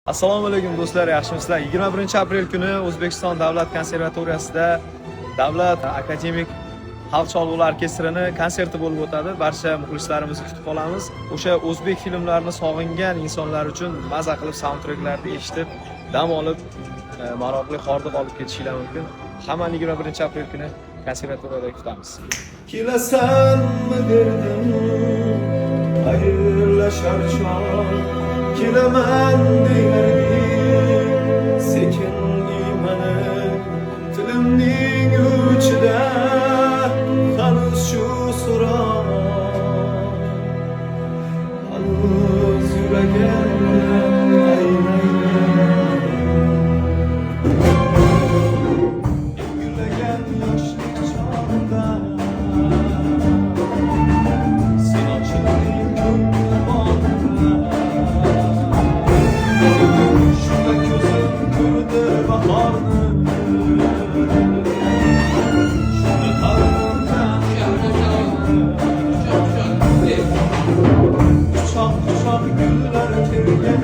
Assalomu alaykum do'stlar, yaxshimisizlar? 21-aprel kuni O'zbekiston Davlat konservatoriyasida Davlat akademik xalq cholg'ular orkestrini konserti bo'lib o'tadi. Barcha muxlislarimizni kutib qolamiz. O'sha o'zbek filmlarini sog'ingan insonlar uchun maza qilib soundtracklarni eshitib, dam olib, maroqli hordiq olib ketishinglar mumkin. Hammani 21-aprel kuni konservatoriyada kutamiz. Kilasanmi derdim, ayrılashar chog' kelaman derdim, sekin iymanib tilimning uchida hanuz shu so'roq, hanuz yuragimda gulagan yoshlik chog'da sen ochiqning ko'ngil bog'ida, shunda ko'zim ko'rdi bahorni, shunda qalbimdan quchoq quchoq gullar tergan